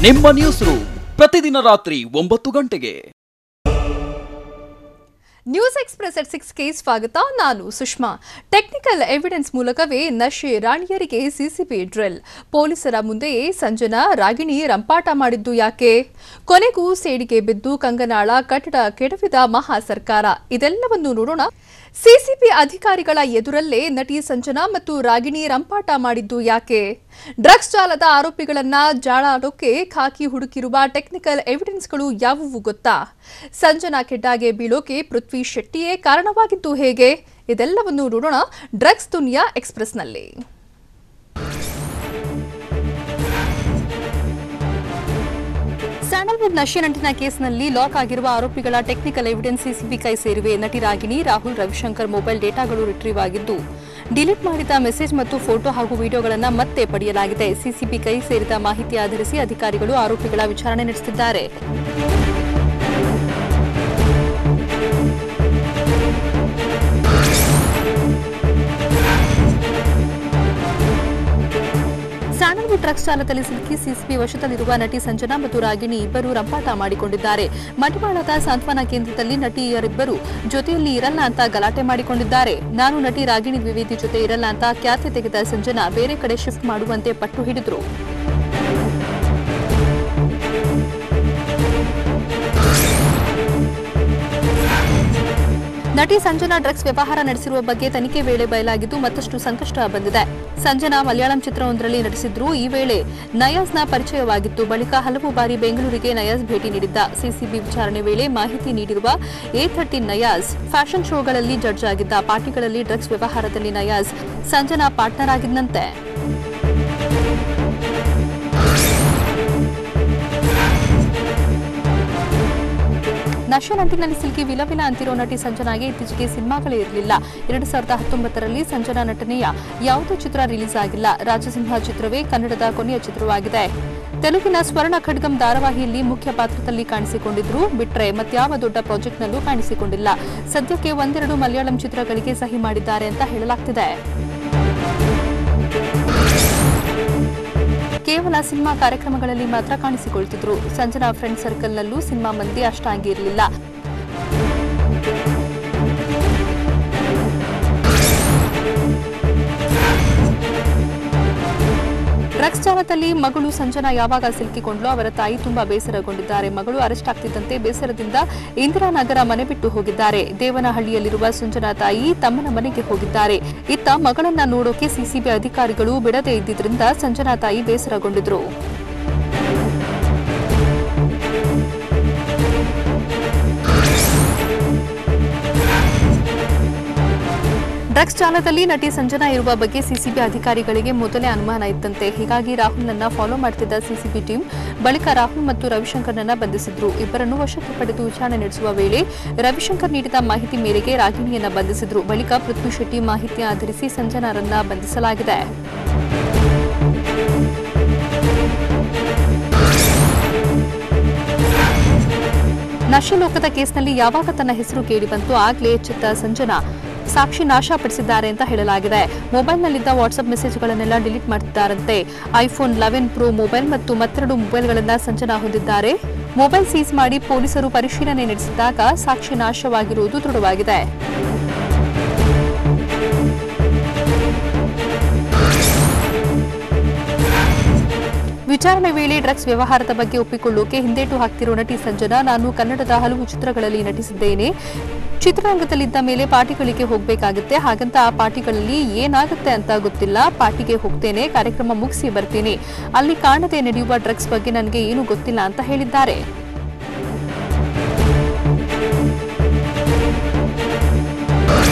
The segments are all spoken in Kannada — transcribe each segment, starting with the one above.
ನಿಮ್ಮ ನ್ಯೂಸ್ ರೂಮ್ ಪ್ರತಿದಿನ ರಾತ್ರಿ 9 ಗಂಟೆಗೆ. ನ್ಯೂಸ್ ಎಕ್ಸ್‌ಪ್ರೆಸ್ at 6ಗೆ ಸ್ವಾಗತ. ನಾನು ಸುಷ್ಮಾ. ಟೆಕ್ನಿಕಲ್ ಎವಿಡೆನ್ಸ್ ಮೂಲಕವೇ ನಶೆ ರಾಣಿಯರಿಗೆ ಸಿಸಿಬಿ ಡ್ರಿಲ್. ಪೊಲೀಸರ ಮುಂದೆಯೇ ಸಂಜನಾ ರಾಗಿಣಿ ರಂಪಾಟ ಮಾಡಿದ್ದು ಯಾಕೆ? ಕೊನೆಗೂ ಸೇಡಿಗೆ ಬಿದ್ದು ಕಂಗನಾಳ ಕಟ್ಟಡ ಕೆಡವಿದ ಮಹಾ ಸರ್ಕಾರ. ಇದೆಲ್ಲವನ್ನು ನೋಡೋಣ. ಸಿಸಿಬಿ ಅಧಿಕಾರಿಗಳ ಎದುರಲ್ಲೇ ನಟಿ ಸಂಜನಾ ಮತ್ತು ರಾಗಿಣಿ ರಂಪಾಟ ಮಾಡಿದ್ದು ಯಾಕೆ? ಡ್ರಗ್ಸ್ ಜಾಲದ ಆರೋಪಿಗಳನ್ನ ಜಾಳಾಡೋಕೆ ಖಾಕಿ ಹುಡುಕಿರುವ ಟೆಕ್ನಿಕಲ್ ಎವಿಡೆನ್ಸ್ಗಳು ಯಾವುವು ಗೊತ್ತಾ? ಸಂಜನಾ ಕೆಡ್ಡಾಗೆ ಬೀಳೋಕೆ ಪೃಥ್ವಿ ಶೆಟ್ಟಿಯೇ ಕಾರಣವಾಗಿದ್ದು ಹೇಗೆ? ಇದೆಲ್ಲವನ್ನು ನೋಡೋಣ ಡ್ರಗ್ಸ್ ದುನಿಯಾ ಎಕ್ಸ್‌ಪ್ರೆಸ್‌ನಲ್ಲಿ. ಸ್ಯಾಂಡಲ್ವುಡ್ ನಶೆ ನಂಟಿನ ಕೇಸ್ನಲ್ಲಿ ಲಾಕ್ ಆಗಿರುವ ಆರೋಪಿಗಳ ಟೆಕ್ನಿಕಲ್ ಎವಿಡೆನ್ಸ್ ಸಿಸಿಬಿ ಕೈ ಸೇರಿವೆ. ನಟಿ ರಾಗಿಣಿ, ರಾಹುಲ್, ರವಿಶಂಕರ್ ಮೊಬೈಲ್ ಡೇಟಾಗಳು ರಿಟ್ರೀವ್ ಆಗಿದ್ದು, ಡಿಲೀಟ್ ಮಾಡಿದ ಮೆಸೇಜ್ ಮತ್ತು ಫೋಟೋ ಹಾಗೂ ವಿಡಿಯೋಗಳನ್ನು ಮತ್ತೆ ಪಡೆಯಲಾಗಿದೆ. ಸಿಸಿಬಿ ಕೈ ಸೇರಿದ ಮಾಹಿತಿ ಆಧರಿಸಿ ಅಧಿಕಾರಿಗಳು ಆರೋಪಿಗಳ ವಿಚಾರಣೆ ನಡೆಸುತ್ತಿದ್ದಾರೆ. ಸ್ಯಾಂಡಲ್ವುಡ್ ಡ್ರಗ್ಸ್ ಜಾಲದಲ್ಲಿ ಸಿಲುಕಿ ಸಿಸಿಬಿ ವಶದಲ್ಲಿರುವ ನಟಿ ಸಂಜನಾ ಮತ್ತು ರಾಗಿಣಿ ಇಬ್ಬರು ರಂಪಾಟ ಮಾಡಿಕೊಂಡಿದ್ದಾರೆ. ಮಡಿವಾಳದ ಸಾಂತ್ವನ ಕೇಂದ್ರದಲ್ಲಿ ನಟಿಯರಿಬ್ಬರು ಜೊತೆಯಲ್ಲಿ ಇರಲ್ಲ ಅಂತ ಗಲಾಟೆ ಮಾಡಿಕೊಂಡಿದ್ದಾರೆ. ನಾನು ನಟಿ ರಾಗಿಣಿ ದ್ವಿವೇದಿ ಜೊತೆ ಇರಲ್ಲ ಅಂತ ಖ್ಯಾತಿ ತೆಗೆದ ಸಂಜನಾ ಬೇರೆ ಕಡೆ ಶಿಫ್ಟ್ ಮಾಡುವಂತೆ ಪಟ್ಟು ಹಿಡಿದ್ರು. ನಟಿ ಸಂಜನಾ ಡ್ರಗ್ಸ್ ವ್ಯವಹಾರ ನಡೆಸಿರುವ ಬಗ್ಗೆ ತನಿಖೆ ವೇಳೆ ಬಯಲಾಗಿದ್ದು ಮತ್ತಷ್ಟು ಸಂಕಷ್ಟ ಬಂದಿದೆ. ಸಂಜನಾ ಮಲಯಾಳಂ ಚಿತ್ರವೊಂದರಲ್ಲಿ ನಟಿಸಿದ್ರು. ಈ ವೇಳೆ ನಯಾಜ್ನ ಪರಿಚಯವಾಗಿತ್ತು. ಬಳಿಕ ಹಲವು ಬಾರಿ ಬೆಂಗಳೂರಿಗೆ ನಯಾಜ್ ಭೇಟಿ ನೀಡಿದ್ದ. ಸಿಸಿಬಿ ವಿಚಾರಣೆ ವೇಳೆ ಮಾಹಿತಿ ನೀಡಿರುವ A13 ನಯಾಜ್ ಫ್ಯಾಷನ್ ಶೋಗಳಲ್ಲಿ ಜಡ್ಜ್ ಆಗಿದ್ದ. ಪಾರ್ಟಿಗಳಲ್ಲಿ ಡ್ರಗ್ಸ್ ವ್ಯವಹಾರದಲ್ಲಿ ನಯಾಜ್ ಸಂಜನಾ ಪಾರ್ಟ್ನರ್ ಆಗಿದ್ದಂತೆ. ನಶೆ ನಂಟಿನಲ್ಲಿ ಸಿಲುಕಿ ವಿಲವಿಲ ಅಂತಿರೋ ನಟಿ ಸಂಜನಾಗೆ ಇತ್ತೀಚೆಗೆ ಸಿನಿಮಾಗಳೇ ಇರಲಿಲ್ಲ. 2019ರಲ್ಲಿ ಸಂಜನಾ ನಟನೆಯ ಯಾವುದೇ ಚಿತ್ರ ರಿಲೀಸ್ ಆಗಿಲ್ಲ. ರಾಜಸಿಂಹ ಚಿತ್ರವೇ ಕನ್ನಡದ ಕೊನೆಯ ಚಿತ್ರವಾಗಿದೆ. ತೆಲುಗಿನ ಸ್ವರ್ಣ ಖಡ್ಗಂ ಧಾರಾವಾಹಿಯಲ್ಲಿ ಮುಖ್ಯ ಪಾತ್ರದಲ್ಲಿ ಕಾಣಿಸಿಕೊಂಡಿದ್ರು. ಬಿಟ್ರೆ ಮತ್ಯಾವ ದೊಡ್ಡ ಪ್ರಾಜೆಕ್ಟ್ನಲ್ಲೂ ಕಾಣಿಸಿಕೊಂಡಿಲ್ಲ. ಸದ್ಯಕ್ಕೆ ಒಂದೆರಡು ಮಲಯಾಳಂ ಚಿತ್ರಗಳಿಗೆ ಸಹಿ ಮಾಡಿದ್ದಾರೆ ಅಂತ ಹೇಳಲಾಗ್ತಿದೆ. ಕೇವಲ ಸಿನಿಮಾ ಕಾರ್ಯಕ್ರಮಗಳಲ್ಲಿ ಮಾತ್ರ ಕಾಣಿಸಿಕೊಳ್ತಿದ್ರು. ಸಂಜನಾ ಫ್ರೆಂಡ್ ಸರ್ಕಲ್ನಲ್ಲೂ ಸಿನಿಮಾ ಮಂದಿ ಅಷ್ಟಾಗಿ ಇರಲಿಲ್ಲ. ಡ್ರಗ್ಸ್ ಜಾಲದಲ್ಲಿ ಮಗಳು ಸಂಜನಾ ಯಾವಾಗ ಸಿಲುಕಿಕೊಂಡ್ಲೋ ಅವರ ತಾಯಿ ತುಂಬಾ ಬೇಸರಗೊಂಡಿದ್ದಾರೆ. ಮಗಳು ಅರೆಸ್ಟ್ ಆಗ್ತಿದ್ದಂತೆ ಬೇಸರದಿಂದ ಇಂದಿರಾನಗರ ಮನೆ ಬಿಟ್ಟು ಹೋಗಿದ್ದಾರೆ. ದೇವನಹಳ್ಳಿಯಲ್ಲಿರುವ ಸಂಜನಾ ತಾಯಿ ತಮ್ಮನ ಮನೆಗೆ ಹೋಗಿದ್ದಾರೆ. ಇತ್ತ ಮಗಳನ್ನ ನೋಡೋಕೆ ಸಿಸಿಬಿ ಅಧಿಕಾರಿಗಳು ಬಿಡದೇ ಇದ್ದಿದ್ರಿಂದ ಸಂಜನಾ ತಾಯಿ ಬೇಸರಗೊಂಡಿದ್ರು. ಡ್ರಗ್ಸ್ ಜಾಲದಲ್ಲಿ ನಟಿ ಸಂಜನಾ ಇರುವ ಬಗ್ಗೆ ಸಿಸಿಬಿ ಅಧಿಕಾರಿಗಳಿಗೆ ಮೊದಲೇ ಅನುಮಾನ ಇತ್ತಂತೆ. ಹೀಗಾಗಿ ರಾಹುಲ್ನನ್ನ ಫಾಲೋ ಮಾಡುತ್ತಿದ್ದ ಸಿಸಿಬಿ ಟೀಮ್ ಬಳಿಕ ರಾಹುಲ್ ಮತ್ತು ರವಿಶಂಕರ್ನನ್ನ ಬಂಧಿಸಿದ್ರು. ಇಬ್ಬರನ್ನು ವಶಕ್ಕೆ ಪಡೆದು ವಿಚಾರಣೆ ನಡೆಸುವ ವೇಳೆ ರವಿಶಂಕರ್ ನೀಡಿದ ಮಾಹಿತಿ ಮೇರೆಗೆ ರಾಗಿಣಿಯನ್ನ ಬಂಧಿಸಿದ್ರು. ಬಳಿಕ ಪೃಥ್ವಿ ಶೆಟ್ಟಿ ಮಾಹಿತಿ ಆಧರಿಸಿ ಸಂಜನಾರನ್ನ ಬಂಧಿಸಲಾಗಿದೆ. ನಶೆ ಲೋಕದ ಕೇಸ್ನಲ್ಲಿ ಯಾವಾಗ ತನ್ನ ಹೆಸರು ಕೇಳಿ ಬಂತು ಆಗ್ಲೇ ಎಚ್ಚೆತ್ತ ಸಂಜನಾ ಸಾಕ್ಷಿ ನಾಶಪಡಿಸಿದ್ದಾರೆ ಅಂತ ಹೇಳಲಾಗಿದೆ. ಮೊಬೈಲ್ನಲ್ಲಿದ್ದ ವಾಟ್ಸ್ಆಪ್ ಮೆಸೇಜ್ಗಳನ್ನೆಲ್ಲ ಡಿಲೀಟ್ ಮಾಡುತ್ತಿದ್ದಾರಂತೆ. ಐಫೋನ್ 11 ಪ್ರೋ ಮೊಬೈಲ್ ಮತ್ತು ಮತ್ತೆರಡು ಮೊಬೈಲ್ಗಳನ್ನು ಸಂಜನಾ ಹೊಂದಿದ್ದಾರೆ. ಮೊಬೈಲ್ ಸೀಸ್ ಮಾಡಿ ಪೊಲೀಸರು ಪರಿಶೀಲನೆ ನಡೆಸಿದಾಗ ಸಾಕ್ಷಿ ನಾಶವಾಗಿರುವುದು ದೃಢವಾಗಿದೆ. ವಿಚಾರಣೆ ವೇಳೆ ಡ್ರಗ್ಸ್ ವ್ಯವಹಾರದ ಬಗ್ಗೆ ಒಪ್ಪಿಕೊಳ್ಳೋಕೆ ಹಿಂದೇಟು ಹಾಕ್ತಿರೋ ನಟಿ ಸಂಜನಾ, ನಾನು ಕನ್ನಡದ ಹಲವು ಚಿತ್ರಗಳಲ್ಲಿ ನಟಿಸಿದ್ದೇನೆ. ಚಿತ್ರರಂಗದಲ್ಲಿದ್ದ ಮೇಲೆ ಪಾರ್ಟಿಗಳಿಗೆ ಹೋಗಬೇಕಾಗುತ್ತೆ. ಹಾಗಂತ ಆ ಪಾರ್ಟಿಗಳಲ್ಲಿ ಏನಾಗುತ್ತೆ ಅಂತ ಗೊತ್ತಿಲ್ಲ. ಪಾರ್ಟಿಗೆ ಹೋಗ್ತೇನೆ, ಕಾರ್ಯಕ್ರಮ ಮುಗಿಸಿ ಬರ್ತೀನಿ. ಅಲ್ಲಿ ಕಾಣದೆ ನಡೆಯುವ ಡ್ರಗ್ಸ್ ಬಗ್ಗೆ ನನಗೆ ಏನೂ ಗೊತ್ತಿಲ್ಲ ಅಂತ ಹೇಳಿದ್ದಾರೆ.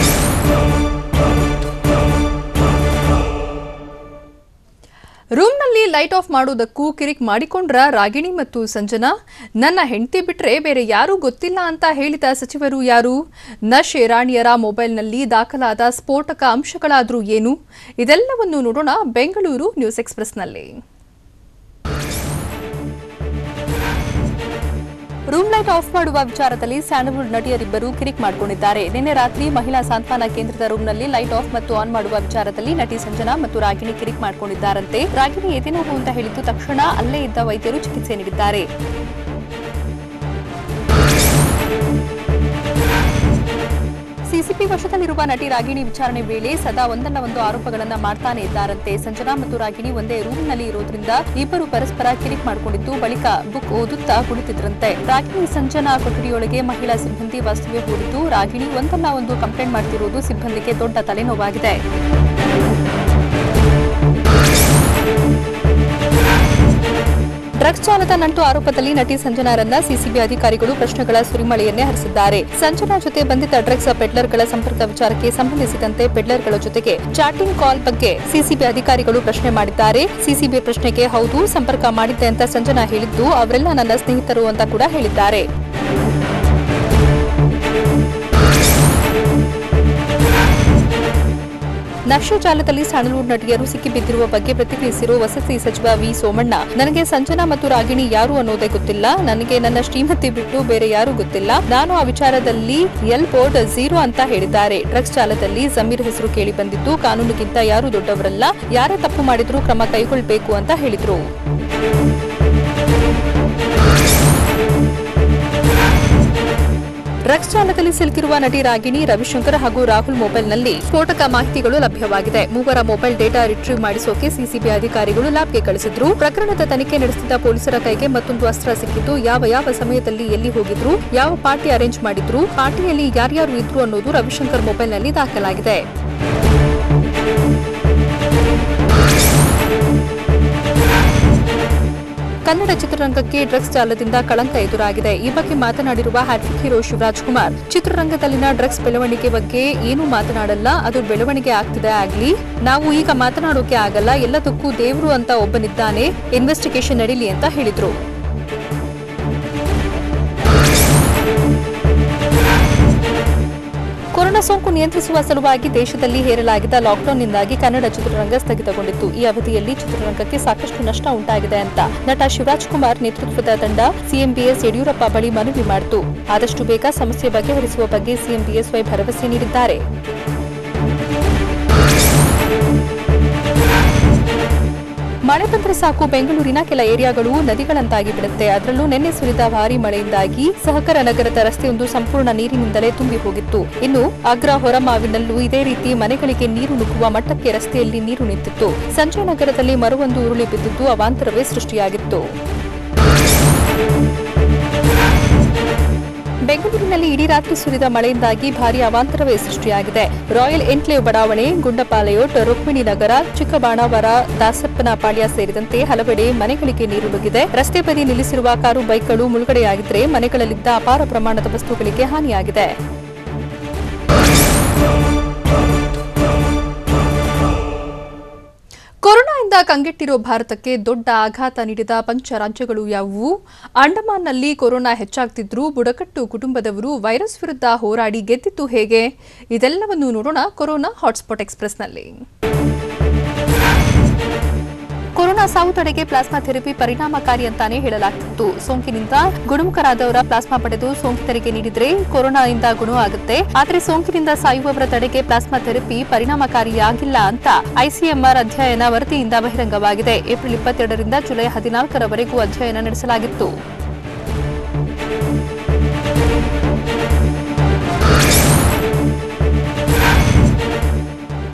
ರೂಮ್ನಲ್ಲಿ ಲೈಟ್ ಆಫ್ ಮಾಡೋದಕ್ಕೂ ಕಿರಿಕ್ ಮಾಡಿಕೊಂಡ್ರ ರಾಗಿಣಿ ಮತ್ತು ಸಂಜನಾ. ನನ್ನ ಹೆಂಡತಿ ಬಿಟ್ರೆ ಬೇರೆ ಯಾರೂ ಗೊತ್ತಿಲ್ಲ ಅಂತ ಹೇಳಿದ ಸಚಿವರು ಯಾರು? ನಶೆ ರಾಣಿಯರ ಮೊಬೈಲ್ನಲ್ಲಿ ದಾಖಲಾದ ಸ್ಫೋಟಕ ಅಂಶಗಳಾದ್ರೂ ಏನು? ಇದೆಲ್ಲವನ್ನು ನೋಡೋಣ ಬೆಂಗಳೂರು ನ್ಯೂಸ್ ಎಕ್ಸ್‌ಪ್ರೆಸ್‌ನಲ್ಲಿ. ರೂಮ್ ಲೈಟ್ ಆಫ್ ಮಾಡುವ ವಿಚಾರದಲ್ಲಿ ಸ್ಯಾಂಡಲ್ವುಡ್ ನಟಿಯರಿಬ್ಬರು ಕಿರಿಕ್ ಮಾಡಿಕೊಂಡಿದ್ದಾರೆ. ನಿನ್ನೆ ರಾತ್ರಿ ಮಹಿಳಾ ಸಾಂತ್ವನ ಕೇಂದ್ರದ ರೂಮ್ನಲ್ಲಿ ಲೈಟ್ ಆಫ್ ಮತ್ತು ಆನ್ ಮಾಡುವ ವಿಚಾರದಲ್ಲಿ ನಟಿ ಸಂಜನಾ ಮತ್ತು ರಾಗಿಣಿ ಕಿರಿಕ್ ಮಾಡಿಕೊಂಡಿದ್ದಾರಂತೆ. ರಾಗಿಣಿ ಎದೆನೋವು ಅಂತ ಹೇಳಿದ್ದು ತಕ್ಷಣ ಅಲ್ಲೇ ಇದ್ದ ವೈದ್ಯರು ಚಿಕಿತ್ಸೆ ನೀಡಿದ್ದಾರೆ. ಸಿಸಿಬಿ ವಶದಲ್ಲಿರುವ ನಟಿ ರಾಗಿಣಿ ವಿಚಾರಣೆ ವೇಳೆ ಸದಾ ಒಂದಲ್ಲ ಒಂದು ಆರೋಪಗಳನ್ನು ಮಾಡ್ತಾನೆ ಇದ್ದಾರಂತೆ. ಸಂಜನಾ ಮತ್ತು ರಾಗಿಣಿ ಒಂದೇ ರೂಮ್ನಲ್ಲಿ ಇರೋದ್ರಿಂದ ಇಬ್ಬರು ಪರಸ್ಪರ ಕಿರಿಕ್ ಮಾಡಿಕೊಂಡಿದ್ದು ಬಳಿಕ ಬುಕ್ ಓದುತ್ತಾ ಕುಳಿತಿದ್ರಂತೆ. ರಾಗಿಣಿ ಸಂಜನಾ ಕೊಠಡಿಯೊಳಗೆ ಮಹಿಳಾ ಸಿಬ್ಬಂದಿ ವಾಸ್ತವ್ಯ ಹೂಡಿದ್ದು ರಾಗಿಣಿ ಒಂದಲ್ಲ ಒಂದು ಕಂಪ್ಲೇಂಟ್ ಮಾಡ್ತಿರುವುದು ಸಿಬ್ಬಂದಿಗೆ ದೊಡ್ಡ ತಲೆನೋವಾಗಿದೆ. ಡ್ರಗ್ಸ್ ಜಾಲದ ನಂಟು ಆರೋಪದಲ್ಲಿ ನಟಿ ಸಂಜನಾರನ್ನ ಸಿಸಿಬಿ ಅಧಿಕಾರಿಗಳು ಪ್ರಶ್ನೆಗಳ ಸುರಿಮಳೆಯನ್ನೇ ಹರಿಸಿದ್ದಾರೆ. ಸಂಜನಾ ಜೊತೆ ಬಂದಿದ್ದ ಡ್ರಗ್ಸ್ ಪೆಡ್ಲರ್ಗಳ ಸಂಪರ್ಕ ವಿಚಾರಕ್ಕೆ ಸಂಬಂಧಿಸಿದಂತೆ ಪೆಡ್ಲರ್ಗಳ ಜೊತೆಗೆ ಚಾಟಿಂಗ್ ಕಾಲ್ ಬಗ್ಗೆ ಸಿಸಿಬಿ ಅಧಿಕಾರಿಗಳು ಪ್ರಶ್ನೆ ಮಾಡಿದ್ದಾರೆ. ಸಿಸಿಬಿ ಪ್ರಶ್ನೆಗೆ ಹೌದು ಸಂಪರ್ಕ ಮಾಡಿದ್ದೆ ಅಂತ ಸಂಜನಾ ಹೇಳಿದ್ದು ಅವರೆಲ್ಲ ನನ್ನ ಸ್ನೇಹಿತರು ಅಂತ ಕೂಡ ಹೇಳಿದ್ದಾರೆ. ನಶೆ ಜಾಲದಲ್ಲಿ ಸ್ಯಾಂಡಲ್ವುಡ್ ನಟಿಯರು ಸಿಕ್ಕಿಬಿದ್ದಿರುವ ಬಗ್ಗೆ ಪ್ರತಿಕ್ರಿಯಿಸಿರುವ ವಸತಿ ಸಚಿವ ವಿ ಸೋಮಣ್ಣ, ನನಗೆ ಸಂಜನಾ ಮತ್ತು ರಾಗಿಣಿ ಯಾರು ಅನ್ನೋದೇ ಗೊತ್ತಿಲ್ಲ. ನನಗೆ ನನ್ನ ಶ್ರೀಮತಿ ಬಿಟ್ಟು ಬೇರೆ ಯಾರೂ ಗೊತ್ತಿಲ್ಲ. ನಾನು ಆ ವಿಚಾರದಲ್ಲಿ ಬೋರ್ಡ್ 0 ಅಂತ ಹೇಳಿದ್ದಾರೆ. ಡ್ರಗ್ಸ್ ಜಾಲದಲ್ಲಿ ಜಮೀರ್ ಹೆಸರು ಕೇಳಿ ಬಂದಿದ್ದು ಕಾನೂನಿಗಿಂತ ಯಾರೂ ದೊಡ್ಡವರಲ್ಲ. ಯಾರೇ ತಪ್ಪು ಮಾಡಿದ್ರೂ ಕ್ರಮ ಕೈಗೊಳ್ಳಬೇಕು ಅಂತ ಹೇಳಿದ್ರು. ಡ್ರಗ್ಸ್ ಜಾಲದಲ್ಲಿ ಸಿಲುಕಿರುವ ನಟಿ ರಾಗಿಣಿ, ರವಿಶಂಕರ್ ಹಾಗೂ ರಾಹುಲ್ ಮೊಬೈಲ್ನಲ್ಲಿ ಸ್ಫೋಟಕ ಮಾಹಿತಿಗಳು ಲಭ್ಯವಾಗಿದೆ. ಮೂವರ ಮೊಬೈಲ್ ಡೇಟಾ ರಿಟ್ರೀವ್ ಮಾಡಿಸೋಕೆ ಸಿಸಿಬಿ ಅಧಿಕಾರಿಗಳು ಲ್ಯಾಬ್ಗೆ ಕಳಿಸಿದ್ರು. ಪ್ರಕರಣದ ತನಿಖೆ ನಡೆಸಿದ ಪೊಲೀಸರ ಕೈಗೆ ಮತ್ತೊಂದು ಅಸ್ತ್ರ ಸಿಕ್ಕಿದ್ದು ಯಾವ ಸಮಯದಲ್ಲಿ ಎಲ್ಲಿ ಹೋಗಿದ್ರು, ಯಾವ ಪಾರ್ಟಿ ಅರೇಂಜ್ ಮಾಡಿದ್ರು, ಪಾರ್ಟಿಯಲ್ಲಿ ಯಾರ್ಯಾರು ಇದ್ರು ಅನ್ನೋದು ರವಿಶಂಕರ್ ಮೊಬೈಲ್ನಲ್ಲಿ ದಾಖಲಾಗಿದೆ. ಕನ್ನಡ ಚಿತ್ರರಂಗಕ್ಕೆ ಡ್ರಗ್ಸ್ ಜಾಲದಿಂದ ಕಳಂಕ ಎದುರಾಗಿದೆ. ಈ ಬಗ್ಗೆ ಮಾತನಾಡಿರುವ ಹ್ಯಾಟ್ರಿಕ್ ಹೀರೋ ಶಿವರಾಜ್ ಕುಮಾರ್, ಚಿತ್ರರಂಗದಲ್ಲಿನ ಡ್ರಗ್ಸ್ ಬೆಳವಣಿಗೆ ಬಗ್ಗೆ ಏನೂ ಮಾತನಾಡಲ್ಲ. ಅದು ಬೆಳವಣಿಗೆ ಆಗ್ತಿದೆ ಆಗ್ಲಿ, ನಾವು ಈಗ ಮಾತನಾಡೋಕೆ ಆಗಲ್ಲ. ಎಲ್ಲದಕ್ಕೂ ದೇವ್ರು ಅಂತ ಒಬ್ಬನಿದ್ದಾನೆ, ಇನ್ವೆಸ್ಟಿಗೇಷನ್ ನಡೀಲಿ ಅಂತ ಹೇಳಿದ್ರು. ಕೊರೋನಾ ಸೋಂಕು ನಿಯಂತ್ರಿಸುವ ಸಲುವಾಗಿ ದೇಶದಲ್ಲಿ ಹೇರಲಾಗಿದ್ದ ಲಾಕ್ಡೌನ್ನಿಂದಾಗಿ ಕನ್ನಡ ಚಿತ್ರರಂಗ ಸ್ಥಗಿತಗೊಂಡಿತ್ತು. ಈ ಅವಧಿಯಲ್ಲಿ ಚಿತ್ರರಂಗಕ್ಕೆ ಸಾಕಷ್ಟು ನಷ್ಟ ಉಂಟಾಗಿದೆ ಅಂತ ನಟ ಶಿವರಾಜ್ ಕುಮಾರ್ ನೇತೃತ್ವದ ತಂಡ ಸಿಎಂ ಬಿಎಸ್ ಯಡಿಯೂರಪ್ಪ ಬಳಿ ಮನವಿ ಮಾಡಿತು. ಆದಷ್ಟು ಬೇಗ ಸಮಸ್ಯೆ ಬಗೆಹರಿಸುವ ಬಗ್ಗೆ ಸಿಎಂ ಬಿಎಸ್ವೈ ಭರವಸೆ ನೀಡಿದ್ದಾರೆ. ಮಳೆ ಬಂದರೆ ಸಾಕು ಬೆಂಗಳೂರಿನ ಕೆಲ ಏರಿಯಾಗಳು ನದಿಗಳಂತಾಗಿ ಬಿಡುತ್ತೆ. ಅದರಲ್ಲೂ ನಿನ್ನೆ ಸುರಿದ ಭಾರೀ ಮಳೆಯಿಂದಾಗಿ ಸಹಕಾರ ನಗರದ ರಸ್ತೆಯೊಂದು ಸಂಪೂರ್ಣ ನೀರಿನಿಂದಲೇ ತುಂಬಿ ಹೋಗಿತ್ತು. ಇನ್ನು ಅಗ್ರ ಹೊರಮಾವಿನಲ್ಲೂ ಇದೇ ರೀತಿ ಮನೆಗಳಿಗೆ ನೀರು ನುಗ್ಗುವ ಮಟ್ಟಕ್ಕೆ ರಸ್ತೆಯಲ್ಲಿ ನೀರು ನಿಂತಿತ್ತು. ಸಂಜೆ ನಗರದಲ್ಲಿ ಮರವೊಂದು ಉರುಳಿ ಬಿದ್ದಿದ್ದು ಅವಾಂತರವೇ ಸೃಷ್ಟಿಯಾಗಿತ್ತು. ಬೆಂಗಳೂರಿನಲ್ಲಿ ಇಡೀ ರಾತ್ರಿ ಸುರಿದ ಮಳೆಯಿಂದಾಗಿ ಭಾರೀ ಅವಾಂತರವೇ ಸೃಷ್ಟಿಯಾಗಿದೆ. ರಾಯಲ್ ಎನ್ಕ್ಲೇವ್ ಬಡಾವಣೆ, ಗುಂಡಪಾಲಯೋಟ್, ರುಕ್ಮಿಣಿ ನಗರ, ಚಿಕ್ಕಬಾಣಾವರ, ದಾಸಪ್ಪನಪಾಳ್ಯ ಸೇರಿದಂತೆ ಹಲವೆಡೆ ಮನೆಗಳಿಗೆ ನೀರು ನುಗ್ಗಿದೆ. ರಸ್ತೆ ಬದಿ ನಿಲ್ಲಿಸಿರುವ ಕಾರು, ಬೈಕ್ಗಳು ಮುಳುಗಡೆಯಾಗಿದ್ದರೆ ಮನೆಗಳಲ್ಲಿದ್ದ ಅಪಾರ ಪ್ರಮಾಣದ ವಸ್ತುಗಳಿಗೆ ಹಾನಿಯಾಗಿದೆ. ಕೊರೋನಾದಿಂದ ಕಂಗೆಟ್ಟಿರೋ ಭಾರತಕ್ಕೆ ದೊಡ್ಡ ಆಘಾತ ನೀಡಿದ ಪಂಚರಾಜ್ಯಗಳು ಯಾವುವು? ಅಂಡಮಾನ್ನಲ್ಲಿ ಕೊರೋನಾ ಹೆಚ್ಚಾಗ್ತಿದ್ರೂ ಬುಡಕಟ್ಟು ಕುಟುಂಬದವರು ವೈರಸ್ ವಿರುದ್ಧ ಹೋರಾಡಿ ಗೆದ್ದಿದ್ದು ಹೇಗೆ? ಇದೆಲ್ಲವನ್ನು ನೋಡೋಣ ಕೊರೋನಾ ಹಾಟ್ಸ್ಪಾಟ್ ಎಕ್ಸ್‌ಪ್ರೆಸ್‌ನಲ್ಲಿ. ಕೊರೋನಾ ಸಾವು ತಡೆಗೆ ಪ್ಲಾಸ್ಮಾ ಥೆರಪಿ ಪರಿಣಾಮಕಾರಿ ಅಂತಾನೆ ಹೇಳಲಾಗ್ತಿತ್ತು. ಸೋಂಕಿನಿಂದ ಗುಣಮುಖರಾದವರ ಪ್ಲಾಸ್ಮಾ ಪಡೆದು ಸೋಂಕಿತರಿಗೆ ನೀಡಿದ್ರೆ ಕೊರೋನಾದಿಂದ ಗುಣವಾಗುತ್ತೆ. ಆದರೆ ಸೋಂಕಿನಿಂದ ಸಾಯುವವರ ತಡೆಗೆ ಪ್ಲಾಸ್ಮಾ ಥೆರಪಿ ಪರಿಣಾಮಕಾರಿಯಾಗಿಲ್ಲ ಅಂತ ಐಸಿಎಂಆರ್ ಅಧ್ಯಯನ ವರದಿಯಿಂದ ಬಹಿರಂಗವಾಗಿದೆ. ಏಪ್ರಿಲ್ 22ರಿಂದ ಜುಲೈ 14ರವರೆಗೂ ಅಧ್ಯಯನ ನಡೆಸಲಾಗಿತ್ತು.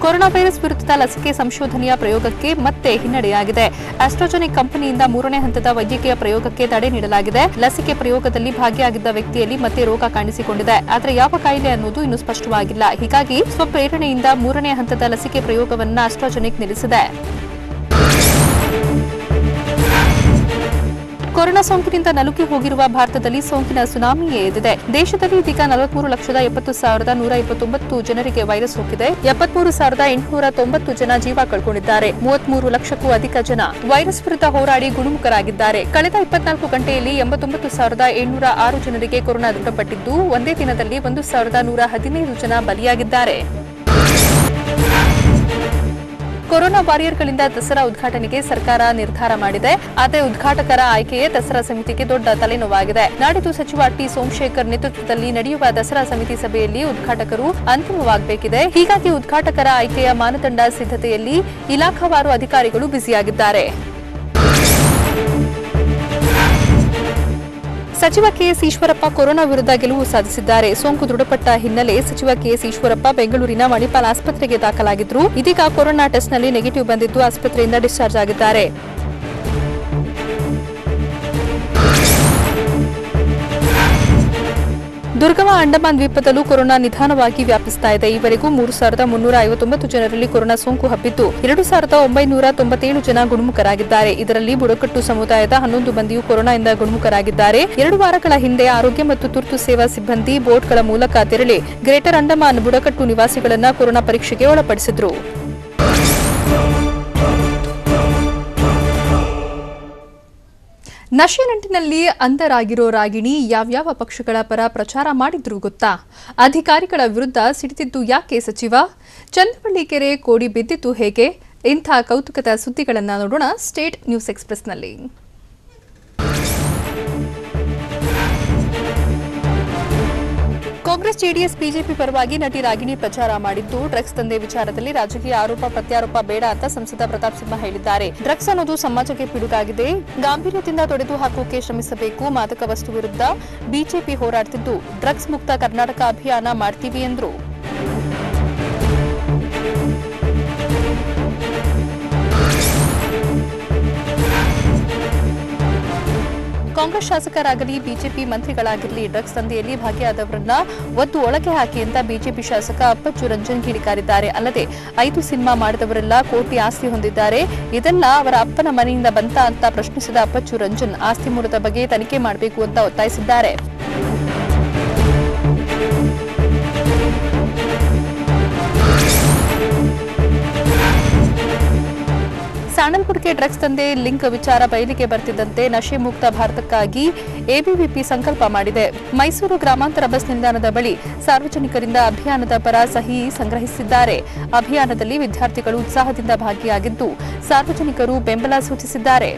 ಕೊರೋನಾ ವೈರಸ್ ವಿರುದ್ಧದ ಲಸಿಕೆ ಸಂಶೋಧನೆಯ ಪ್ರಯೋಗಕ್ಕೆ ಮತ್ತೆ ಹಿನ್ನಡೆಯಾಗಿದೆ. ಆಸ್ಟ್ರಾಜೆನಿಕ್ ಕಂಪನಿಯಿಂದ 3ನೇ ಹಂತದ ವೈದ್ಯಕೀಯ ಪ್ರಯೋಗಕ್ಕೆ ತಡೆ ನೀಡಲಾಗಿದೆ. ಲಸಿಕೆ ಪ್ರಯೋಗದಲ್ಲಿ ಭಾಗಿಯಾಗಿದ್ದ ವ್ಯಕ್ತಿಯಲ್ಲಿ ಮತ್ತೆ ರೋಗ ಕಾಣಿಸಿಕೊಂಡಿದೆ. ಆದರೆ ಯಾವ ಕಾಯಿಲೆ ಅನ್ನೋದು ಇನ್ನೂ ಸ್ಪಷ್ಟವಾಗಿಲ್ಲ. ಹೀಗಾಗಿ ಸ್ವಪ್ರೇರಣೆಯಿಂದ 3ನೇ ಹಂತದ ಲಸಿಕೆ ಪ್ರಯೋಗವನ್ನು ಆಸ್ಟ್ರಾಜೆನಿಕ್ ನಿಲ್ಲಿಸಿದೆ. ಕೊರೋನಾ ಸೋಂಕಿನಿಂದ ನಲುಗಿ ಹೋಗಿರುವ ಭಾರತದಲ್ಲಿ ಸೋಂಕಿನ ಸುನಾಮಿಯೇ ಎದ್ದಿದೆ. ದೇಶದಲ್ಲಿ ಇದೀಗ 43,70,129 ಜನರಿಗೆ ವೈರಸ್ ಹೋಗಿದೆ. 73,890 ಜನ ಜೀವ ಕಳ್ಕೊಂಡಿದ್ದಾರೆ. 33 ಲಕ್ಷಕ್ಕೂ ಅಧಿಕ ಜನ ವೈರಸ್ ವಿರುದ್ಧ ಹೋರಾಡಿ ಗುಣಮುಖರಾಗಿದ್ದಾರೆ. ಕಳೆದ 24 ಗಂಟೆಯಲ್ಲಿ 89,706 ಜನರಿಗೆ ಕೊರೋನಾ ದೃಢಪಟ್ಟಿದ್ದು ಒಂದೇ ದಿನದಲ್ಲಿ 1,115 ಜನ ಬಲಿಯಾಗಿದ್ದಾರೆ. ಕೊರೋನಾ ವಾರಿಯರ್ಗಳಿಂದ ದಸರಾ ಉದ್ಘಾಟನೆಗೆ ಸರ್ಕಾರ ನಿರ್ಧಾರ ಮಾಡಿದೆ. ಆದರೆ ಉದ್ಘಾಟಕರ ಆಯ್ಕೆಯೇ ದಸರಾ ಸಮಿತಿಗೆ ದೊಡ್ಡ ತಲೆನೋವಾಗಿದೆ. ನಾಡಿದ್ದು ಸಚಿವ ಟಿ ಸೋಮಶೇಖರ್ ನೇತೃತ್ವದಲ್ಲಿ ನಡೆಯುವ ದಸರಾ ಸಮಿತಿ ಸಭೆಯಲ್ಲಿ ಉದ್ಘಾಟಕರು ಅಂತಿಮವಾಗಬೇಕಿದೆ. ಹೀಗಾಗಿ ಉದ್ಘಾಟಕರ ಆಯ್ಕೆಯ ಮಾನದಂಡ ಸಿದ್ಧತೆಯಲ್ಲಿ ಇಲಾಖಾವಾರು ಅಧಿಕಾರಿಗಳು ಬ್ಯುಸಿಯಾಗಿದ್ದಾರೆ. ಸಚಿವ ಕೆಎಸ್ ಈಶ್ವರಪ್ಪ ಕೊರೋನಾ ವಿರುದ್ಧ ಗೆಲುವು ಸಾಧಿಸಿದ್ದಾರೆ. ಸೋಂಕು ದೃಢಪಟ್ಟ ಹಿನ್ನೆಲೆ ಸಚಿವ ಕೆಎಸ್ ಈಶ್ವರಪ್ಪ ಬೆಂಗಳೂರಿನ ಮಣಿಪಾಲ್ ಆಸ್ಪತ್ರೆಗೆ ದಾಖಲಾಗಿದ್ರು. ಇದೀಗ ಕೊರೋನಾ ಟೆಸ್ಟ್ನಲ್ಲಿ ನೆಗೆಟಿವ್ ಬಂದಿದ್ದು ಆಸ್ಪತ್ರೆಯಿಂದ ಡಿಸ್ಚಾರ್ಜ್ ಆಗಿದ್ದಾರೆ. ದುರ್ಗಮ ಅಂಡಮಾನ್ ದ್ವೀಪದಲ್ಲೂ ಕೊರೋನಾ ನಿಧಾನವಾಗಿ ವ್ಯಾಪಿಸ್ತಾ ಇದೆ. ಈವರೆಗೂ 3,359 ಜನರಲ್ಲಿ ಕೊರೋನಾ ಸೋಂಕು ಹಬ್ಬಿದ್ದು 2,997 ಜನ ಗುಣಮುಖರಾಗಿದ್ದಾರೆ. ಇದರಲ್ಲಿ ಬುಡಕಟ್ಟು ಸಮುದಾಯದ 11 ಮಂದಿಯೂ ಕೊರೋನಾದಿಂದ ಗುಣಮುಖರಾಗಿದ್ದಾರೆ. 2 ವಾರಗಳ ಹಿಂದೆ ಆರೋಗ್ಯ ಮತ್ತು ತುರ್ತು ಸೇವಾ ಸಿಬ್ಬಂದಿ ಬೋಟ್ಗಳ ಮೂಲಕ ತೆರಳಿ ಗ್ರೇಟರ್ ಅಂಡಮಾನ್ ಬುಡಕಟ್ಟು ನಿವಾಸಿಗಳನ್ನು ಕೊರೋನಾ ಪರೀಕ್ಷೆಗೆ ಒಳಪಡಿಸಿದ್ರು. ನಶೆ ನಂಟಿನಲ್ಲಿ ಅಂಧರಾಗಿರೋ ರಾಗಿಣಿ ಯಾವ್ಯಾವ ಪಕ್ಷಗಳ ಪರ ಪ್ರಚಾರ ಮಾಡಿದ್ರು ಗೊತ್ತಾ? ಅಧಿಕಾರಿಗಳ ವಿರುದ್ಧ ಸಿಡಿದಿದ್ದು ಯಾಕೆ ಸಚಿವ? ಚಂದ್ರವಳ್ಳಿ ಕೆರೆ ಕೋಡಿ ಬಿದ್ದಿದ್ದು ಹೇಗೆ? ಇಂಥ ಕೌತುಕದ ಸುದ್ದಿಗಳನ್ನು ನೋಡೋಣ ಸ್ಟೇಟ್ ನ್ಯೂಸ್ ಎಕ್ಸ್‌ಪ್ರೆಸ್‌ನಲ್ಲಿ. ಕಾಂಗ್ರೆಸ್ ಜೆಡಿಎಸ್ ಬಿಜೆಪಿ ಪರವಾಗಿ ನಟಿ ರಾಗಿಣಿ ಪ್ರಚಾರ ಮಾಡಿದ್ದು ಡ್ರಗ್ಸ್ ದಂಧೆ ವಿಚಾರದಲ್ಲಿ ರಾಜಕೀಯ ಆರೋಪ ಪ್ರತ್ಯಾರೋಪ ಬೇಡ ಅಂತ ಸಂಸದ ಪ್ರತಾಪ್ ಸಿಂಹ ಹೇಳಿದ್ದಾರೆ. ಡ್ರಗ್ಸ್ ಅನ್ನೋದು ಸಮಾಜಕ್ಕೆ ಪಿಡುಗಾಗಿದೆ. ಗಾಂಭೀರ್ಯದಿಂದ ತೊಡೆದು ಹಾಕೋಕೆ ಶ್ರಮಿಸಬೇಕು. ಮಾದಕ ವಸ್ತು ವಿರುದ್ಧ ಬಿಜೆಪಿ ಹೋರಾಡ್ತಿದ್ದು ಡ್ರಗ್ಸ್ ಮುಕ್ತ ಕರ್ನಾಟಕ ಅಭಿಯಾನ ಮಾಡ್ತೀವಿ ಎಂದರು. ಕಾಂಗ್ರೆಸ್ ಶಾಸಕರಾಗಲಿ ಬಿಜೆಪಿ ಮಂತ್ರಿಗಳಾಗಿರಲಿ ಡ್ರಗ್ಸ್ ದಂಧೆಯಲ್ಲಿ ಭಾಗಿಯಾದವರನ್ನ ಒದ್ದು ಒಳಗೆ ಹಾಕಿ ಅಂತ ಬಿಜೆಪಿ ಶಾಸಕ ಅಪ್ಪಚ್ಚು ರಂಜನ್ ಕಿಡಿಕಾರಿದ್ದಾರೆ. ಅಲ್ಲದೆ 5 ಸಿನಿಮಾ ಮಾಡಿದವರೆಲ್ಲ ಕೋಟಿ ಆಸ್ತಿ ಹೊಂದಿದ್ದಾರೆ. ಇದೆಲ್ಲ ಅವರ ಅಪ್ಪನ ಮನೆಯಿಂದ ಬಂತ ಅಂತ ಪ್ರಶ್ನಿಸಿದ ಅಪ್ಪಚ್ಚು ರಂಜನ್ ಆಸ್ತಿ ಮೂಲದ ಬಗ್ಗೆ ತನಿಖೆ ಮಾಡಬೇಕು ಅಂತ ಒತ್ತಾಯಿಸಿದ್ದಾರೆ. ಸಾಣಲ್ಪುರ್ಗೆ ಡ್ರಗ್ಸ್ ದಂಧೆ ಲಿಂಕ್ ವಿಚಾರ ಬಯಲಿಗೆ ಬರ್ತಿದ್ದಂತೆ ನಶೆ ಮುಕ್ತ ಭಾರತಕ್ಕಾಗಿ ಎಬಿವಿಪಿ ಸಂಕಲ್ಪ ಮಾಡಿದೆ. ಮೈಸೂರು ಗ್ರಾಮಾಂತರ ಬಸ್ ನಿಲ್ದಾಣದ ಬಳಿ ಸಾರ್ವಜನಿಕರಿಂದ ಅಭಿಯಾನದ ಪರ ಸಹಿ ಸಂಗ್ರಹಿಸಿದ್ದಾರೆ. ಅಭಿಯಾನದಲ್ಲಿ ವಿದ್ಯಾರ್ಥಿಗಳು ಉತ್ಸಾಹದಿಂದ ಭಾಗಿಯಾಗಿದ್ದು ಸಾರ್ವಜನಿಕರು ಬೆಂಬಲ ಸೂಚಿಸಿದ್ದಾರೆ.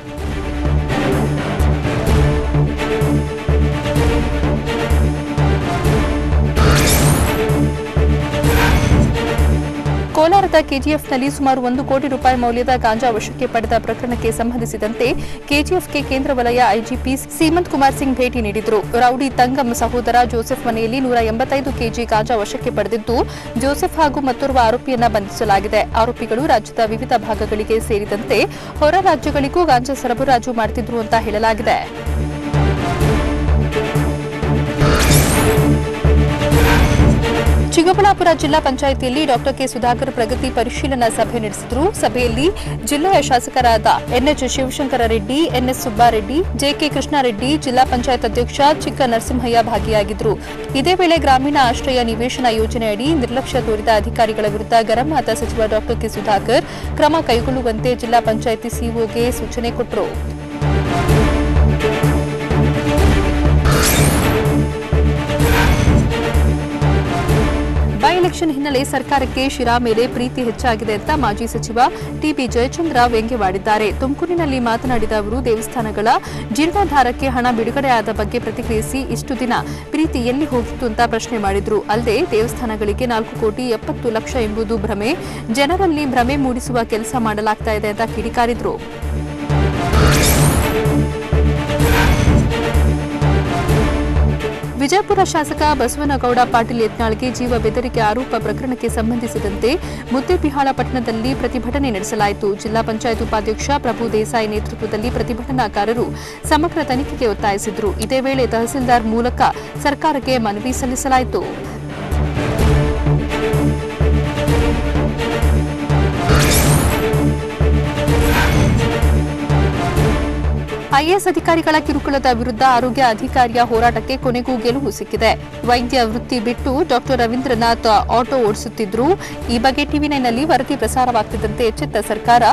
ಕೋಲಾರದ ಕೆಜಿಎಫ್ನಲ್ಲಿ ಸುಮಾರು 1 ಕೋಟಿ ರೂಪಾಯಿ ಮೌಲ್ಯದ ಗಾಂಜಾ ವಶಕ್ಕೆ ಪಡೆದ ಪ್ರಕರಣಕ್ಕೆ ಸಂಬಂಧಿಸಿದಂತೆ ಕೆಜಿಎಫ್ಗೆ ಕೇಂದ್ರ ವಲಯ ಐಜಿಪಿ ಸೀಮಂತ್ ಕುಮಾರ್ ಸಿಂಗ್ ಭೇಟಿ ನೀಡಿದರು. ರೌಡಿ ತಂಗಂ ಸಹೋದರ ಜೋಸೆಫ್ ಮನೆಯಲ್ಲಿ 185 ಕೆಜಿ ಗಾಂಜಾ ವಶಕ್ಕೆ ಪಡೆದಿದ್ದು ಜೋಸೆಫ್ ಹಾಗೂ ಮತ್ತೋರ್ವ ಆರೋಪಿಯನ್ನ ಬಂಧಿಸಲಾಗಿದೆ. ಆರೋಪಿಗಳು ರಾಜ್ಯದ ವಿವಿಧ ಭಾಗಗಳಿಗೆ ಸೇರಿದಂತೆ ಹೊರ ರಾಜ್ಯಗಳಿಗೂ ಗಾಂಜಾ ಸರಬರಾಜು ಮಾಡುತ್ತಿದ್ರು ಅಂತ ಹೇಳಲಾಗಿದೆ. ಚಿಕ್ಕಬಳ್ಳಾಪುರ ಜಿಲ್ಲಾ ಪಂಚಾಯಿತಿಯಲ್ಲಿ ಡಾಕ್ಟರ್ ಕೆ ಸುಧಾಕರ್ ಪ್ರಗತಿ ಪರಿಶೀಲನಾ ಸಭೆ ನಡೆಸಿದರು. ಸಭೆಯಲ್ಲಿ ಜಿಲ್ಲೆಯ ಶಾಸಕರಾದ NH Shivashankar Reddy, NS Subbareddy, JK Krishnareddy, ಜಿಲ್ಲಾ ಪಂಚಾಯತ್ ಅಧ್ಯಕ್ಷ ಚಿಕ್ಕ ನರಸಿಂಹಯ್ಯ ಭಾಗಿಯಾಗಿದ್ದರು. ಇದೇ ವೇಳೆ ಗ್ರಾಮೀಣ ಆಶ್ರಯ ನಿವೇಶನ ಯೋಜನೆಯಡಿ ನಿರ್ಲಕ್ಷ್ಯ ತೋರಿದ ಅಧಿಕಾರಿಗಳ ವಿರುದ್ಧ ಗರಂ ಆದ ಸಚಿವ ಡಾಕ್ಟರ್ ಕೆ ಸುಧಾಕರ್ ಕ್ರಮ ಕೈಗೊಳ್ಳುವಂತೆ ಜಿಲ್ಲಾ ಪಂಚಾಯಿತಿ ಸಿಇಒಗೆ ಸೂಚನೆ ಕೊಟ್ಟರು. ಬೈ ಎಲೆಕ್ಷನ್ ಹಿನ್ನೆಲೆ ಸರ್ಕಾರಕ್ಕೆ ಶಿರಾ ಮೇಲೆ ಪ್ರೀತಿ ಹೆಚ್ಚಾಗಿದೆ ಅಂತ ಮಾಜಿ ಸಚಿವ ಟಿಬಿ ಜಯಚಂದ್ರ ವ್ಯಂಗ್ಯವಾಡಿದ್ದಾರೆ. ತುಮಕೂರಿನಲ್ಲಿ ಮಾತನಾಡಿದ ಅವರು ದೇವಸ್ಥಾನಗಳ ಜೀರ್ಣೋದ್ಧಾರಕ್ಕೆ ಹಣ ಬಿಡುಗಡೆಯಾದ ಬಗ್ಗೆ ಪ್ರತಿಕ್ರಿಯಿಸಿ ಇಷ್ಟು ದಿನ ಪ್ರೀತಿ ಎಲ್ಲಿ ಹೋಗಿತ್ತು ಅಂತ ಪ್ರಶ್ನೆ ಮಾಡಿದ್ರು. ಅಲ್ಲದೆ ದೇವಸ್ಥಾನಗಳಿಗೆ 4 ಕೋಟಿ 70 ಲಕ್ಷ ಎಂಬುದು ಭ್ರಮೆ, ಜನರಲ್ಲಿ ಭ್ರಮೆ ಮೂಡಿಸುವ ಕೆಲಸ ಮಾಡಲಾಗ್ತಾ ಇದೆ ಅಂತ ಕಿಡಿಕಾರಿದ್ರು. ವಿಜಯಪುರ ಶಾಸಕ ಬಸವನಗೌಡ ಪಾಟೀಲ್ ಯತ್ನಾಳ್ಗೆ ಜೀವ ಬೆದರಿಕೆ ಆರೋಪ ಪ್ರಕರಣಕ್ಕೆ ಸಂಬಂಧಿಸಿದಂತೆ ಮುದ್ದೇಬಿಹಾಳ ಪಟ್ಟಣದಲ್ಲಿ ಪ್ರತಿಭಟನೆ ನಡೆಸಲಾಯಿತು. ಜಿಲ್ಲಾ ಪಂಚಾಯತ್ ಉಪಾಧ್ಯಕ್ಷ ಪ್ರಭು ದೇಸಾಯಿ ನೇತೃತ್ವದಲ್ಲಿ ಪ್ರತಿಭಟನಾಕಾರರು ಸಮಗ್ರ ತನಿಖೆಗೆ ಒತ್ತಾಯಿಸಿದರು. ಇದೇ ವೇಳೆ ತಹಸೀಲ್ದಾರ್ ಮೂಲಕ ಸರ್ಕಾರಕ್ಕೆ ಮನವಿ ಸಲ್ಲಿಸಲಾಯಿತು. ಐಎಎಸ್ ಅಧಿಕಾರಿಗಳ ಕಿರುಕುಳದ ವಿರುದ್ಧ ಆರೋಗ್ಯ ಅಧಿಕಾರಿಯ ಹೋರಾಟಕ್ಕೆ ಕೊನೆಗೂ ಗೆಲುವು ಸಿಕ್ಕಿದೆ. ವೈದ್ಯ ವೃತ್ತಿ ಬಿಟ್ಟು ಡಾಕ್ಟರ್ ರವೀಂದ್ರನಾಥ್ ಆಟೋ ಓಡಿಸುತ್ತಿದ್ರು. ಈ ಬಗ್ಗೆ ಟಿವಿ9ನಲ್ಲಿ ವರದಿ ಪ್ರಸಾರವಾಗುತ್ತಿದ್ದಂತೆ ಎಚ್ಚೆತ್ತ ಸರ್ಕಾರ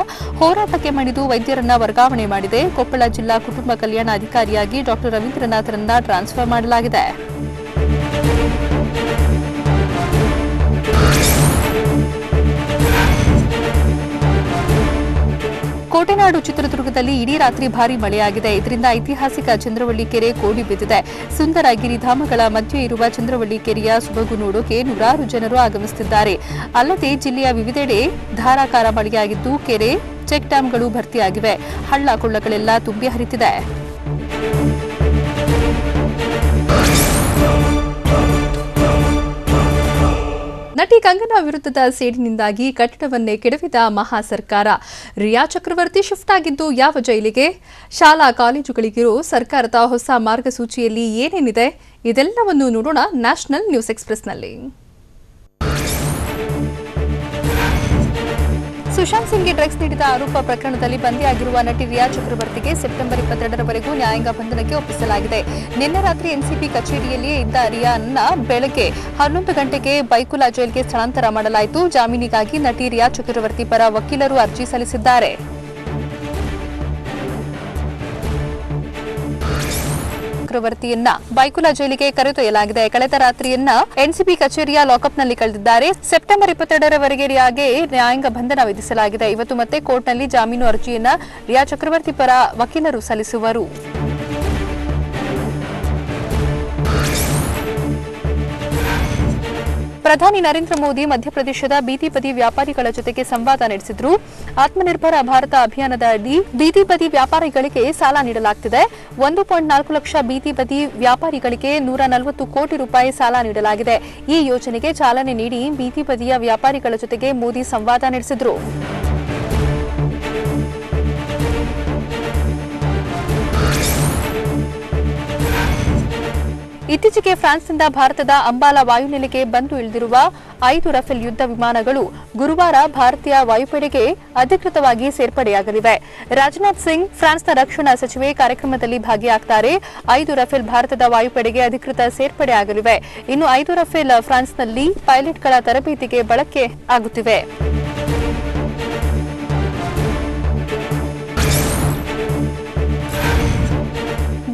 ಹೋರಾಟಕ್ಕೆ ಮಣಿದು ವೈದ್ಯರನ್ನ ವರ್ಗಾವಣೆ ಮಾಡಿದೆ. ಕೊಪ್ಪಳ ಜಿಲ್ಲಾ ಕುಟುಂಬ ಕಲ್ಯಾಣ ಅಧಿಕಾರಿಯಾಗಿ ಡಾಕ್ಟರ್ ರವೀಂದ್ರನಾಥ್ರನ್ನ ಟ್ರಾನ್ಸ್ಫರ್ ಮಾಡಲಾಗಿದೆ. ಕೋಟೆನಾಡು ಚಿತ್ರದುರ್ಗದಲ್ಲಿ ಇಡೀ ರಾತ್ರಿ ಭಾರೀ ಮಳೆಯಾಗಿದೆ. ಇದರಿಂದ ಐತಿಹಾಸಿಕ ಚಂದ್ರವಳ್ಳಿ ಕೆರೆ ಕೋಡಿ ಬಿದ್ದಿದೆ. ಸುಂದರ ಗಿರಿಧಾಮಗಳ ಮಧ್ಯೆ ಇರುವ ಚಂದ್ರವಳ್ಳಿ ಕೆರೆಯ ಸೊಬಗು ನೋಡೋಕೆ ನೂರಾರು ಜನರು ಆಗಮಿಸುತ್ತಿದ್ದಾರೆ. ಅಲ್ಲದೆ ಜಿಲ್ಲೆಯ ವಿವಿಧೆಡೆ ಧಾರಾಕಾರ ಮಳೆಯಾಗಿದ್ದು ಕೆರೆ, ಚೆಕ್ ಡ್ಯಾಂಗಳು ಭರ್ತಿಯಾಗಿವೆ. ಹಳ್ಳ ಕೊಳ್ಳಗಳೆಲ್ಲ ತುಂಬಿ ಹರಿತಿದೆ. ನಟಿ ಕಂಗನಾ ವಿರುದ್ಧದ ಸೇಡಿನಿಂದಾಗಿ ಕಟ್ಟಡವನ್ನೇ ಕೆಡವಿದ ಮಹಾ ಸರ್ಕಾರ. ರಿಯಾ ಚಕ್ರವರ್ತಿ ಶಿಫ್ಟ್ ಆಗಿದ್ದು ಯಾವ ಜೈಲಿಗೆ? ಶಾಲಾ ಕಾಲೇಜುಗಳಿಗಿರೋ ಸರ್ಕಾರದ ಹೊಸ ಮಾರ್ಗಸೂಚಿಯಲ್ಲಿ ಏನೇನಿದೆ? ಇದೆಲ್ಲವನ್ನು ನೋಡೋಣ ನ್ಯಾಷನಲ್ ನ್ಯೂಸ್ ಎಕ್ಸ್‌ಪ್ರೆಸ್‌ನಲ್ಲಿ. ಸುಶಾಂತ್ ಸಿಂಗ್ಗೆ ಡ್ರಗ್ಸ್ ನೀಡಿದ ಆರೋಪ ಪ್ರಕರಣದಲ್ಲಿ ಬಂಧಿಯಾಗಿರುವ ನಟಿ ರಿಯಾ ಚಕ್ರವರ್ತಿಗೆ ಸೆಪ್ಟೆಂಬರ್ 22ರವರೆಗೂ ನ್ಯಾಯಾಂಗ ಬಂಧನಕ್ಕೆ ಒಪ್ಪಿಸಲಾಗಿದೆ. ನಿನ್ನೆ ರಾತ್ರಿ ಎನ್ಸಿಪಿ ಕಚೇರಿಯಲ್ಲಿಯೇ ಇದ್ದ ರಿಯಾನ್ನ ಬೆಳಗ್ಗೆ 11 ಗಂಟೆಗೆ ಬೈಕುಲಾ ಜೈಲ್ಗೆ ಸ್ಥಳಾಂತರ ಮಾಡಲಾಯಿತು. ಜಾಮೀನಿಗಾಗಿ ನಟಿ ರಿಯಾ ಚಕ್ರವರ್ತಿ ಪರ ವಕೀಲರು ಅರ್ಜಿ ಸಲ್ಲಿಸಿದ್ದಾರೆ. ಚಕ್ರವರ್ತಿಯನ್ನ ಬೈಕುಲಾ ಜೈಲಿಗೆ ಕರೆದೊಯ್ಯಲಾಗಿದೆ. ಕಳೆದ ರಾತ್ರಿಯನ್ನ ಎನ್ಸಿಪಿ ಕಚೇರಿಯ ಲಾಕಪ್ನಲ್ಲಿ ಕಳೆದಿದ್ದಾರೆ. ಸೆಪ್ಟೆಂಬರ್ 22ರವರೆಗೆ ರಿಯಾಗೆ ನ್ಯಾಯಾಂಗ ಬಂಧನ ವಿಧಿಸಲಾಗಿದೆ. ಇವತ್ತು ಮತ್ತೆ ಕೋರ್ಟ್ನಲ್ಲಿ ಜಾಮೀನು ಅರ್ಜಿಯನ್ನ ರಿಯಾ ಚಕ್ರವರ್ತಿ ಪರ ವಕೀಲರು ಸಲ್ಲಿಸುವರು. ಪ್ರಧಾನಿ ನರೇಂದ್ರ ಮೋದಿ ಮಧ್ಯಪ್ರದೇಶದ ಬೀದಿ ಬದಿ ವ್ಯಾಪಾರಿಗಳ ಜೊತೆಗೆ ಸಂವಾದ ನಡೆಸಿದ್ರು. ಆತ್ಮನಿರ್ಭರ ಭಾರತ ಅಭಿಯಾನದ ಅಡಿ ಬೀದಿ ಬದಿ ವ್ಯಾಪಾರಿಗಳಿಗೆ ಸಾಲ ನೀಡಲಾಗುತ್ತಿದೆ. 1.4 ಲಕ್ಷ ಬೀದಿ ಬದಿ ವ್ಯಾಪಾರಿಗಳಿಗೆ 140 ಕೋಟಿ ರೂಪಾಯಿ ಸಾಲ ನೀಡಲಾಗಿದೆ. ಈ ಯೋಜನೆಗೆ ಚಾಲನೆ ನೀಡಿ ಬೀದಿ ಬದಿಯ ವ್ಯಾಪಾರಿಗಳ ಜೊತೆಗೆ ಮೋದಿ ಸಂವಾದ ನಡೆಸಿದ್ರು. ಇತ್ತೀಚೆಗೆ ಫ್ರಾನ್ಸ್ನಿಂದ ಭಾರತದ ಅಂಬಾಲಾ ವಾಯುನೆಲೆಗೆ ಬಂದು ಇಳಿದಿರುವ 5 ರಫೇಲ್ ಯುದ್ಧ ವಿಮಾನಗಳು ಗುರುವಾರ ಭಾರತೀಯ ವಾಯುಪಡೆಗೆ ಅಧಿಕೃತವಾಗಿ ಸೇರ್ಪಡೆಯಾಗಲಿವೆ. ರಾಜನಾಥ್ ಸಿಂಗ್, ಫ್ರಾನ್ಸ್ನ ರಕ್ಷಣಾ ಸಚಿವೆ ಕಾರ್ಯಕ್ರಮದಲ್ಲಿ ಭಾಗಿಯಾಗುತ್ತಾರೆ. 5 ರಫೇಲ್ ಭಾರತದ ವಾಯುಪಡೆಗೆ ಅಧಿಕೃತ ಸೇರ್ಪಡೆಯಾಗಲಿವೆ. ಇನ್ನು 5 ರಫೇಲ್ ಫ್ರಾನ್ಸ್ನಲ್ಲಿ ಪೈಲಟ್ಗಳ ತರಬೇತಿಗೆ ಬಳಕೆ ಆಗುತ್ತಿವೆ.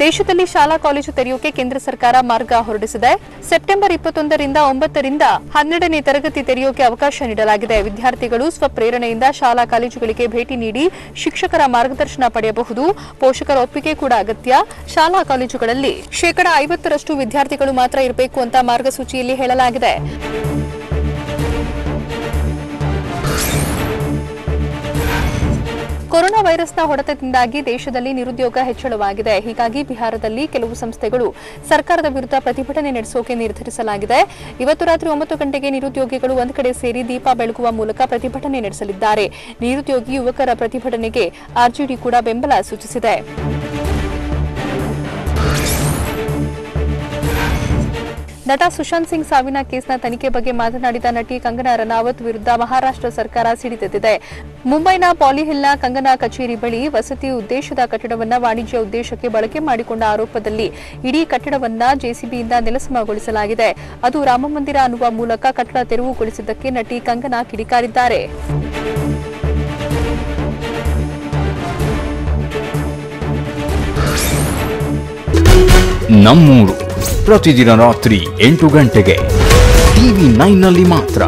ದೇಶದಲ್ಲಿ ಶಾಲಾ ಕಾಲೇಜು ತೆರೆಯೋಕೆ ಕೇಂದ್ರ ಸರ್ಕಾರ ಮಾರ್ಗ ಹೊರಡಿಸಿದೆ. ಸೆಪ್ಟೆಂಬರ್ 21ರಿಂದ 9ರಿಂದ 12ನೇ ತರಗತಿ ತೆರೆಯೋಕೆ ಅವಕಾಶ ನೀಡಲಾಗಿದೆ. ವಿದ್ಯಾರ್ಥಿಗಳು ಸ್ವಪ್ರೇರಣೆಯಿಂದ ಶಾಲಾ ಕಾಲೇಜುಗಳಿಗೆ ಭೇಟಿ ನೀಡಿ ಶಿಕ್ಷಕರ ಮಾರ್ಗದರ್ಶನ ಪಡೆಯಬಹುದು. ಪೋಷಕರ ಒಪ್ಪಿಗೆ ಕೂಡ ಅಗತ್ಯ. ಶಾಲಾ ಕಾಲೇಜುಗಳಲ್ಲಿ 50% ವಿದ್ಯಾರ್ಥಿಗಳು ಮಾತ್ರ ಇರಬೇಕು ಅಂತ ಮಾರ್ಗಸೂಚಿಯಲ್ಲಿ ಹೇಳಲಾಗಿದೆ. ಕೊರೋನಾ ವೈರಸ್ನ ಹೊಡೆತದಿಂದಾಗಿ ದೇಶದಲ್ಲಿ ನಿರುದ್ಯೋಗ ಹೆಚ್ಚಳವಾಗಿದೆ. ಹೀಗಾಗಿ ಬಿಹಾರದಲ್ಲಿ ಕೆಲವು ಸಂಸ್ಥೆಗಳು ಸರ್ಕಾರದ ವಿರುದ್ಧ ಪ್ರತಿಭಟನೆ ನಡೆಸೋಕೆ ನಿರ್ಧರಿಸಲಾಗಿದೆ. ಇವತ್ತು ರಾತ್ರಿ 9 ಗಂಟೆಗೆ ನಿರುದ್ಯೋಗಿಗಳು ಒಂದು ಕಡೆ ಸೇರಿ ದೀಪ ಬೆಳಗುವ ಮೂಲಕ ಪ್ರತಿಭಟನೆ ನಡೆಸಲಿದ್ದಾರೆ. ನಿರುದ್ಯೋಗಿ ಯುವಕರ ಪ್ರತಿಭಟನೆಗೆ ಆರ್ಜೆಡಿ ಕೂಡ ಬೆಂಬಲ ಸೂಚಿಸಿದೆ. ನಟ ಸುಶಾಂತ್ ಸಿಂಗ್ ಸಾವಿನ ಕೇಸ್ನ ತನಿಖೆ ಬಗ್ಗೆ ಮಾತನಾಡಿದ ನಟಿ ಕಂಗನಾ ರನಾವತ್ ವಿರುದ್ಧ ಮಹಾರಾಷ್ಟ್ರ ಸರ್ಕಾರ ಸಿಡಿದೆದ್ದಿದೆ. ಮುಂಬೈನ ಪಾಲಿಹಿಲ್ನ ಕಂಗನಾ ಕಚೇರಿ ಬಳಿ ವಸತಿ ಉದ್ದೇಶದ ಕಟ್ಟಡವನ್ನು ವಾಣಿಜ್ಯ ಉದ್ದೇಶಕ್ಕೆ ಬಳಕೆ ಮಾಡಿಕೊಂಡ ಆರೋಪದಲ್ಲಿ ಇಡೀ ಕಟ್ಟಡವನ್ನು ಜೆಸಿಬಿಯಿಂದ ನೆಲಸಮಗೊಳಿಸಲಾಗಿದೆ. ಅದು ರಾಮಮಂದಿರ ಅನ್ನುವ ಮೂಲಕ ಕಟ್ಟಡ ತೆರವುಗೊಳಿಸಿದ್ದಕ್ಕೆ ನಟಿ ಕಂಗನಾ ಕಿಡಿಕಾರಿದ್ದಾರೆ. ನಮ್ಮೂರು ಪ್ರತಿದಿನ ರಾತ್ರಿ 8 ಗಂಟೆಗೆ TV9ನಲ್ಲಿ ಮಾತ್ರ.